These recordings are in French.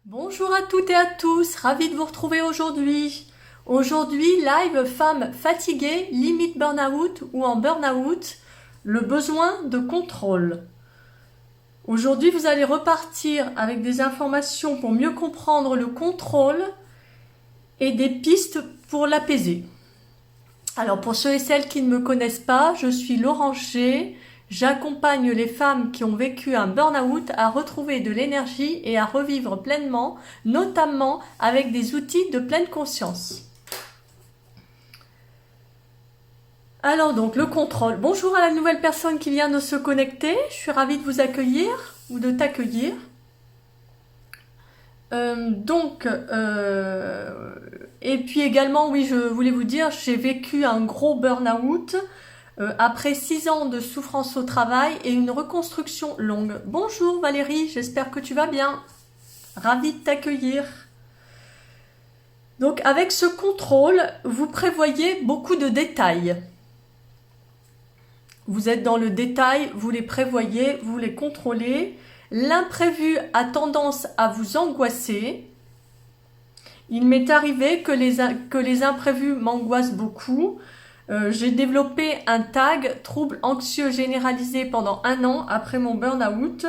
Bonjour à toutes et à tous, ravi de vous retrouver aujourd'hui. Aujourd'hui, live femmes fatiguées, limite burn-out ou en burn-out, le besoin de contrôle. Aujourd'hui, vous allez repartir avec des informations pour mieux comprendre le contrôle et des pistes pour l'apaiser. Alors pour ceux et celles qui ne me connaissent pas, je suis Laurent G. J'accompagne les femmes qui ont vécu un burn-out à retrouver de l'énergie et à revivre pleinement, notamment avec des outils de pleine conscience. Alors donc le contrôle. Bonjour à la nouvelle personne qui vient de se connecter. Je suis ravie de vous accueillir ou de t'accueillir. Et puis également, oui, je voulais vous dire, j'ai vécu un gros burn-out après 6 ans de souffrance au travail et une reconstruction longue. Bonjour Valérie, j'espère que tu vas bien. Ravie de t'accueillir. Donc avec ce contrôle, vous prévoyez beaucoup de détails. Vous êtes dans le détail, vous les prévoyez, vous les contrôlez. L'imprévu a tendance à vous angoisser. Il m'est arrivé que les imprévus m'angoissent beaucoup. J'ai développé un tag trouble anxieux généralisé pendant 1 an après mon burn-out.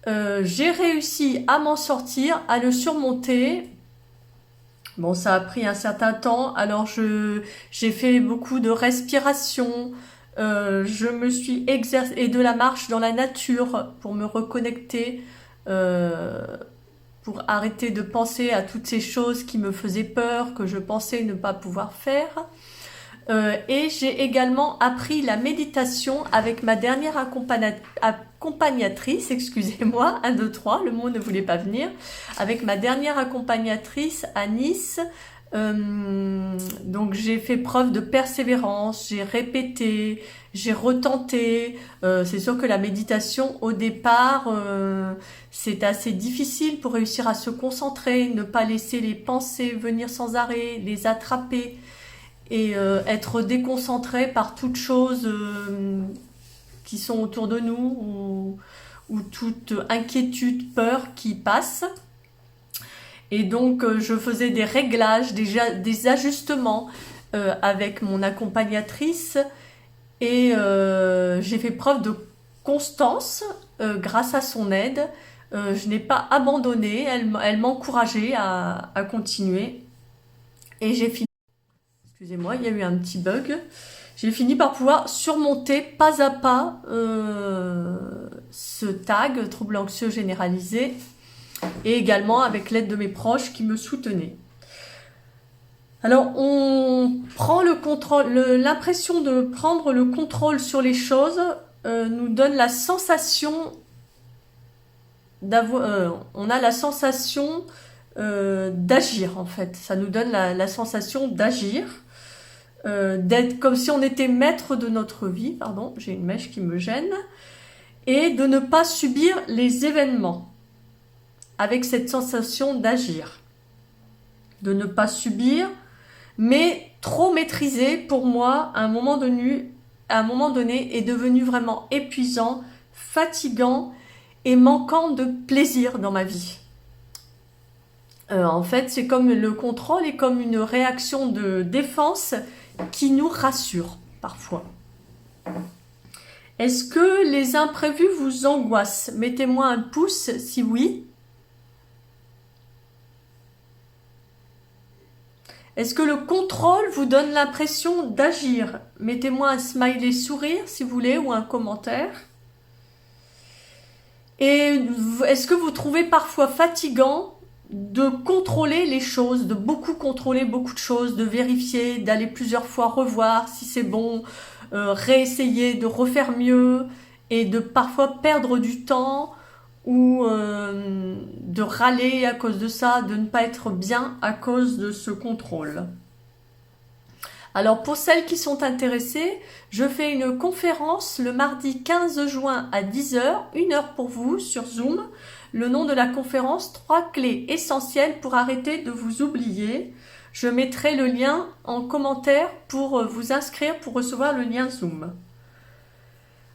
J'ai réussi à m'en sortir, à le surmonter. Bon, ça a pris un certain temps. Alors j'ai fait beaucoup de respiration. Je me suis exercée et de la marche dans la nature pour me reconnecter, pour arrêter de penser à toutes ces choses qui me faisaient peur, que je pensais ne pas pouvoir faire. Et j'ai également appris la méditation avec ma dernière accompagnatrice, excusez-moi, 1, 2, 3, le mot ne voulait pas venir, avec ma dernière accompagnatrice à Nice. Donc j'ai fait preuve de persévérance, j'ai répété, j'ai retenté. C'est sûr que la méditation au départ, c'est assez difficile pour réussir à se concentrer, ne pas laisser les pensées venir sans arrêt, les attraper et être déconcentré par toutes choses qui sont autour de nous ou toute inquiétude, peur qui passe. Et donc je faisais des réglages, des ajustements avec mon accompagnatrice et j'ai fait preuve de constance grâce à son aide. Je n'ai pas abandonné, elle m'encourageait à continuer et j'ai fini. Excusez-moi, il y a eu un petit bug. J'ai fini par pouvoir surmonter pas à pas ce tag, trouble anxieux généralisé, et également avec l'aide de mes proches qui me soutenaient. Alors, on prend le contrôle, l'impression de prendre le contrôle sur les choses nous donne la sensation on a la sensation d'agir en fait. Ça nous donne la sensation d'agir. D'être comme si on était maître de notre vie, pardon, j'ai une mèche qui me gêne, et de ne pas subir les événements avec cette sensation d'agir, de ne pas subir, mais trop maîtriser pour moi à un moment donné est devenu vraiment épuisant, fatigant et manquant de plaisir dans ma vie. En fait, c'est comme le contrôle est comme une réaction de défense qui nous rassure parfois. Est-ce que les imprévus vous angoissent? Mettez-moi un pouce si oui. Est-ce que le contrôle vous donne l'impression d'agir? Mettez-moi un smiley sourire si vous voulez ou un commentaire. Et est-ce que vous trouvez parfois fatigant de contrôler les choses, de beaucoup contrôler beaucoup de choses, de vérifier, d'aller plusieurs fois revoir si c'est bon, réessayer de refaire mieux et de parfois perdre du temps ou de râler à cause de ça, de ne pas être bien à cause de ce contrôle. Alors pour celles qui sont intéressées, je fais une conférence le mardi 15 juin à 10h, 1 heure pour vous sur Zoom. Le nom de la conférence, 3 clés essentielles pour arrêter de vous oublier. Je mettrai le lien en commentaire pour vous inscrire pour recevoir le lien Zoom.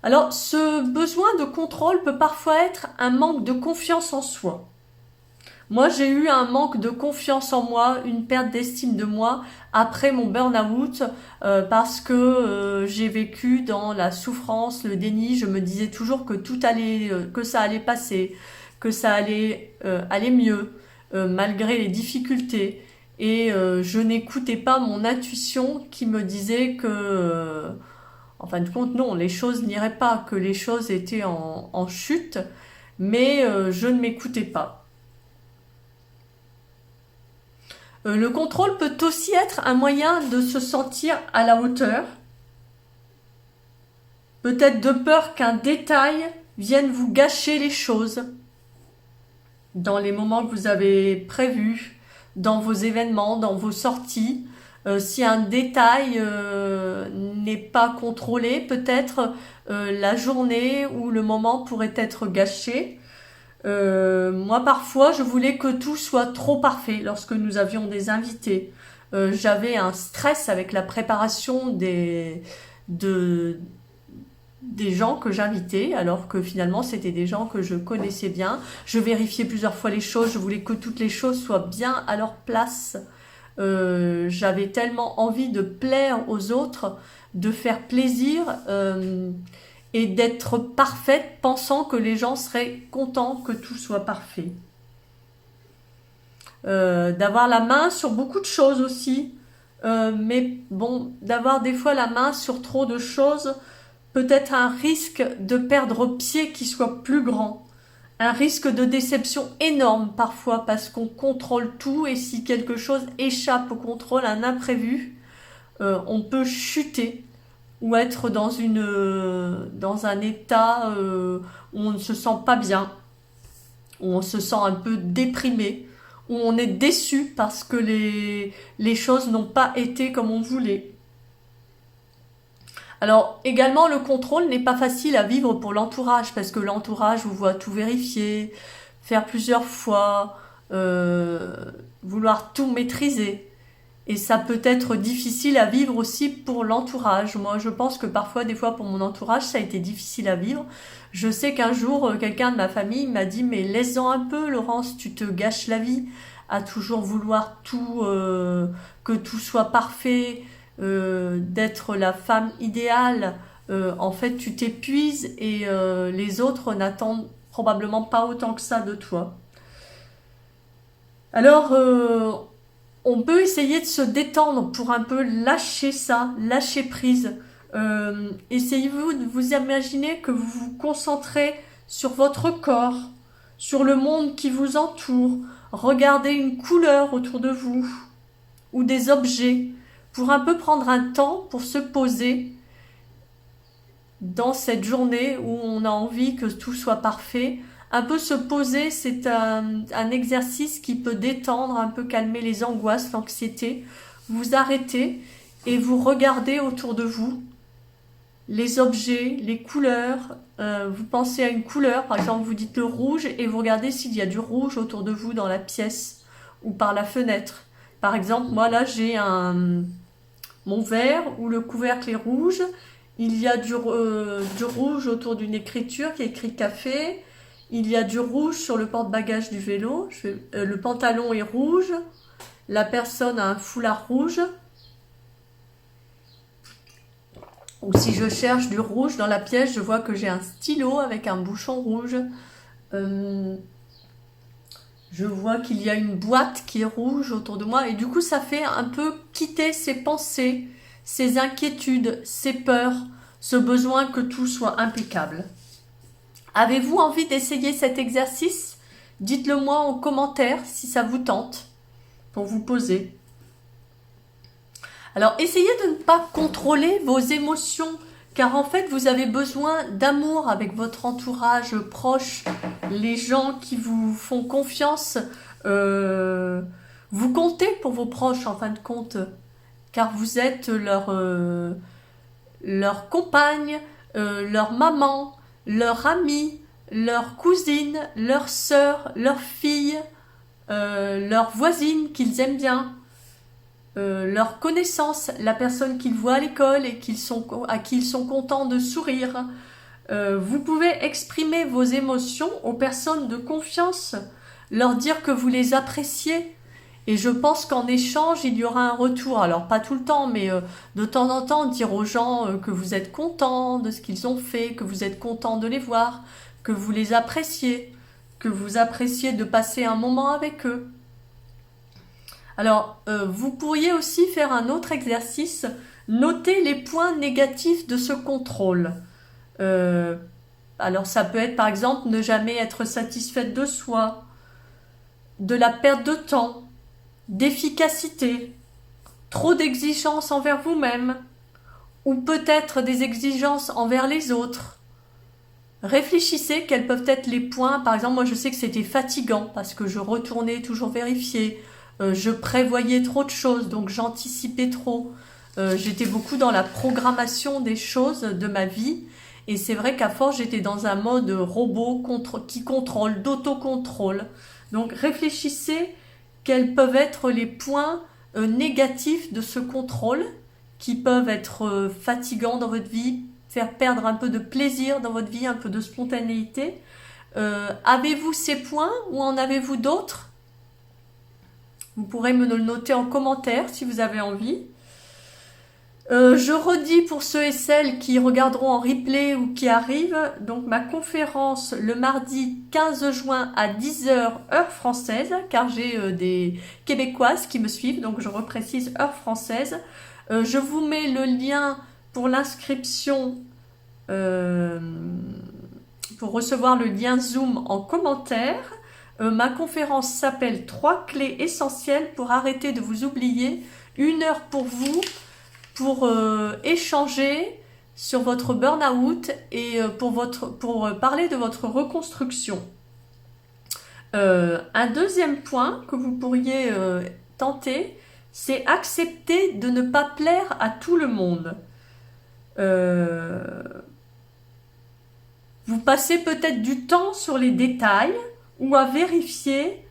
Alors, ce besoin de contrôle peut parfois être un manque de confiance en soi. Moi, j'ai eu un manque de confiance en moi, une perte d'estime de moi après mon burn-out parce que j'ai vécu dans la souffrance, le déni. Je me disais toujours que tout allait, que ça allait passer, que ça allait aller mieux malgré les difficultés. Et je n'écoutais pas mon intuition qui me disait que, en fin de compte, non, les choses n'iraient pas, que les choses étaient en chute, mais je ne m'écoutais pas. Le contrôle peut aussi être un moyen de se sentir à la hauteur, peut-être de peur qu'un détail vienne vous gâcher les choses dans les moments que vous avez prévus, dans vos événements, dans vos sorties. Si un détail n'est pas contrôlé, peut-être la journée ou le moment pourrait être gâché. Moi, parfois, je voulais que tout soit trop parfait lorsque nous avions des invités. J'avais un stress avec la préparation des gens que j'invitais, alors que finalement, c'était des gens que je connaissais bien. Je vérifiais plusieurs fois les choses, je voulais que toutes les choses soient bien à leur place. J'avais tellement envie de plaire aux autres, de faire plaisir, et d'être parfaite, pensant que les gens seraient contents que tout soit parfait. D'avoir la main sur beaucoup de choses aussi, mais bon, d'avoir des fois la main sur trop de choses, peut-être un risque de perdre pied qui soit plus grand. Un risque de déception énorme parfois parce qu'on contrôle tout et si quelque chose échappe au contrôle, un imprévu, on peut chuter ou être dans un état où on ne se sent pas bien, où on se sent un peu déprimé, où on est déçu parce que les choses n'ont pas été comme on voulait. Alors également le contrôle n'est pas facile à vivre pour l'entourage parce que l'entourage vous voit tout vérifier, faire plusieurs fois, vouloir tout maîtriser. Et ça peut être difficile à vivre aussi pour l'entourage. Moi, je pense que parfois, des fois, pour mon entourage, ça a été difficile à vivre. Je sais qu'un jour, quelqu'un de ma famille m'a dit « Mais laisse-en un peu, Laurence, tu te gâches la vie à toujours vouloir tout, que tout soit parfait, d'être la femme idéale. En fait, tu t'épuises et les autres n'attendent probablement pas autant que ça de toi. » Alors, on peut essayer de se détendre pour un peu lâcher ça, lâcher prise. Essayez-vous de vous imaginer que vous vous concentrez sur votre corps, sur le monde qui vous entoure. Regardez une couleur autour de vous ou des objets pour un peu prendre un temps pour se poser dans cette journée où on a envie que tout soit parfait. Un peu se poser, c'est un exercice qui peut détendre, un peu calmer les angoisses, l'anxiété. Vous arrêtez et vous regardez autour de vous les objets, les couleurs. Vous pensez à une couleur, par exemple vous dites le rouge et vous regardez s'il y a du rouge autour de vous dans la pièce ou par la fenêtre. Par exemple, moi là j'ai mon verre où le couvercle est rouge. Il y a du rouge autour d'une écriture qui est écrit café. Il y a du rouge sur le porte-bagages du vélo. Le pantalon est rouge. La personne a un foulard rouge. Ou si je cherche du rouge dans la pièce, je vois que j'ai un stylo avec un bouchon rouge. Je vois qu'il y a une boîte qui est rouge autour de moi. Et du coup, ça fait un peu quitter ses pensées, ses inquiétudes, ses peurs, ce besoin que tout soit impeccable. Avez-vous envie d'essayer cet exercice? Dites-le moi en commentaire si ça vous tente pour vous poser. Alors, essayez de ne pas contrôler vos émotions, car en fait, vous avez besoin d'amour avec votre entourage proche, les gens qui vous font confiance. Vous comptez pour vos proches, en fin de compte, car vous êtes leur compagne, leur maman, leur amie, leur cousine, leur sœur, leur fille, leur voisine qu'ils aiment bien. Leur connaissance, la personne qu'ils voient à l'école et à qui ils sont contents de sourire. Vous pouvez exprimer vos émotions aux personnes de confiance leur dire que vous les appréciez. Et je pense qu'en échange, il y aura un retour. Alors pas tout le temps, mais de temps en temps, dire aux gens que vous êtes content de ce qu'ils ont fait, que vous êtes content de les voir, que vous les appréciez, que vous appréciez de passer un moment avec eux. Alors, vous pourriez aussi faire un autre exercice, noter les points négatifs de ce contrôle. Euh, alors ça peut être par exemple ne jamais être satisfaite de soi, de la perte de temps, d'efficacité, trop d'exigences envers vous-même, ou peut-être des exigences envers les autres. Réfléchissez quels peuvent être les points. Par exemple, moi je sais que c'était fatigant parce que je retournais toujours vérifier, je prévoyais trop de choses, donc j'anticipais trop. J'étais beaucoup dans la programmation des choses de ma vie. Et c'est vrai qu'à force, j'étais dans un mode robot qui contrôle, d'autocontrôle. Donc réfléchissez quels peuvent être les points négatifs de ce contrôle qui peuvent être fatigants dans votre vie, faire perdre un peu de plaisir dans votre vie, un peu de spontanéité. Avez-vous ces points ou en avez-vous d'autres? Vous pourrez me le noter en commentaire si vous avez envie. Je redis pour ceux et celles qui regarderont en replay ou qui arrivent, donc ma conférence le mardi 15 juin à 10h heure française, car j'ai des Québécoises qui me suivent, donc je reprécise heure française. Je vous mets le lien pour l'inscription, pour recevoir le lien Zoom en commentaire. Ma conférence s'appelle 3 clés essentielles pour arrêter de vous oublier. 1 heure pour vous, pour échanger sur votre burn-out et pour parler de votre reconstruction. Un deuxième point que vous pourriez tenter, c'est accepter de ne pas plaire à tout le monde. Vous passez peut-être du temps sur les détails ou à vérifier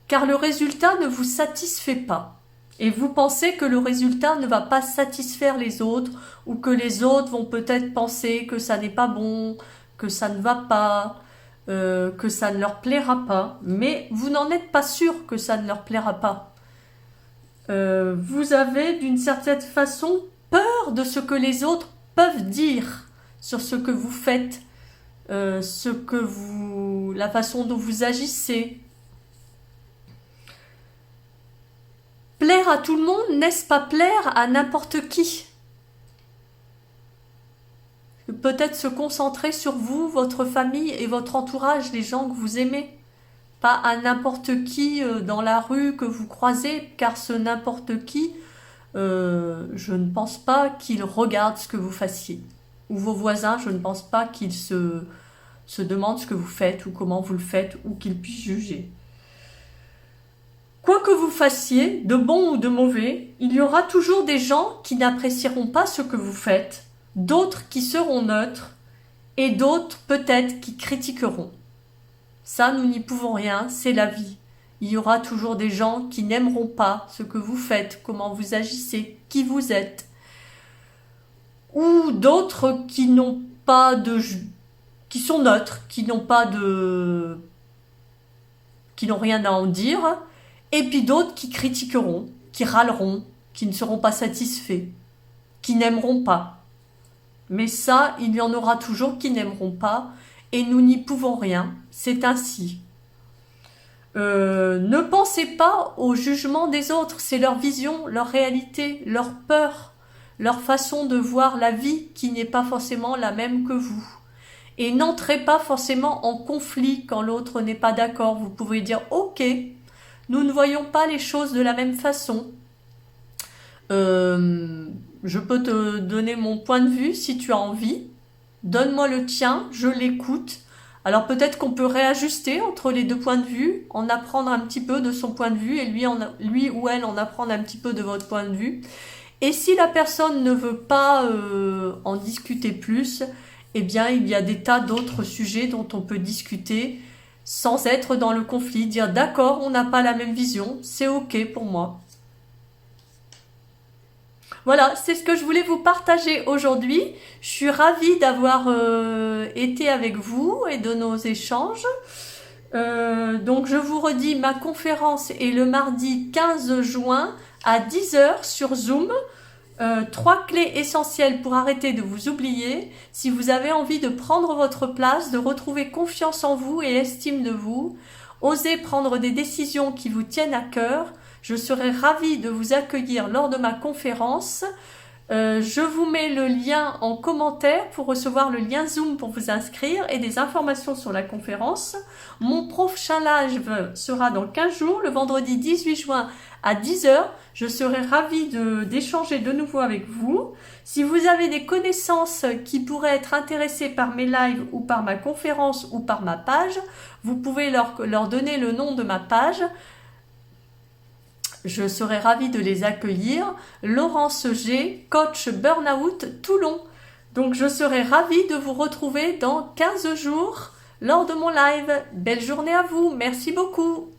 car le résultat ne vous satisfait pas. Et vous pensez que le résultat ne va pas satisfaire les autres ou que les autres vont peut-être penser que ça n'est pas bon, que ça ne va pas, que ça ne leur plaira pas. Mais vous n'en êtes pas sûr que ça ne leur plaira pas. Vous avez d'une certaine façon peur de ce que les autres peuvent dire sur ce que vous faites, la façon dont vous agissez. Plaire à tout le monde, n'est-ce pas plaire à n'importe qui? Peut-être se concentrer sur vous, votre famille et votre entourage, les gens que vous aimez. Pas à n'importe qui dans la rue que vous croisez, car ce n'importe qui, je ne pense pas qu'il regarde ce que vous fassiez. Ou vos voisins, je ne pense pas qu'ils se demandent ce que vous faites ou comment vous le faites ou qu'ils puissent juger. Quoi que vous fassiez, de bon ou de mauvais, il y aura toujours des gens qui n'apprécieront pas ce que vous faites, d'autres qui seront neutres, et d'autres peut-être qui critiqueront. Ça, nous n'y pouvons rien, c'est la vie. Il y aura toujours des gens qui n'aimeront pas ce que vous faites, comment vous agissez, qui vous êtes. Ou d'autres qui n'ont pas qui sont neutres, qui n'ont rien à en dire, et puis d'autres qui critiqueront, qui râleront, qui ne seront pas satisfaits, qui n'aimeront pas. Mais ça, il y en aura toujours qui n'aimeront pas, et nous n'y pouvons rien, c'est ainsi. Ne pensez pas au jugement des autres, c'est leur vision, leur réalité, leur peur, leur façon de voir la vie qui n'est pas forcément la même que vous. Et n'entrez pas forcément en conflit quand l'autre n'est pas d'accord. Vous pouvez dire « Ok, nous ne voyons pas les choses de la même façon. Je peux te donner mon point de vue si tu as envie. Donne-moi le tien, je l'écoute. » Alors peut-être qu'on peut réajuster entre les deux points de vue, en apprendre un petit peu de son point de vue et lui ou elle en apprendre un petit peu de votre point de vue. Et si la personne ne veut pas en discuter plus, eh bien il y a des tas d'autres sujets dont on peut discuter sans être dans le conflit, dire d'accord, on n'a pas la même vision, c'est ok pour moi. Voilà, c'est ce que je voulais vous partager aujourd'hui. Je suis ravie d'avoir été avec vous et de nos échanges. Donc je vous redis, ma conférence est le mardi 15 juin à 10 heures sur Zoom. 3 clés essentielles pour arrêter de vous oublier. Si vous avez envie de prendre votre place, de retrouver confiance en vous et estime de vous, osez prendre des décisions qui vous tiennent à cœur. Je serai ravie de vous accueillir lors de ma conférence. Je vous mets le lien en commentaire pour recevoir le lien Zoom pour vous inscrire et des informations sur la conférence. Mon prochain live sera dans 15 jours, le vendredi 18 juin à 10 heures. Je serai ravie d'échanger de nouveau avec vous. Si vous avez des connaissances qui pourraient être intéressées par mes lives ou par ma conférence ou par ma page, vous pouvez leur donner le nom de ma page. Je serai ravie de les accueillir. Laurence G, coach Burnout Toulon. Donc je serai ravie de vous retrouver dans 15 jours lors de mon live. Belle journée à vous. Merci beaucoup.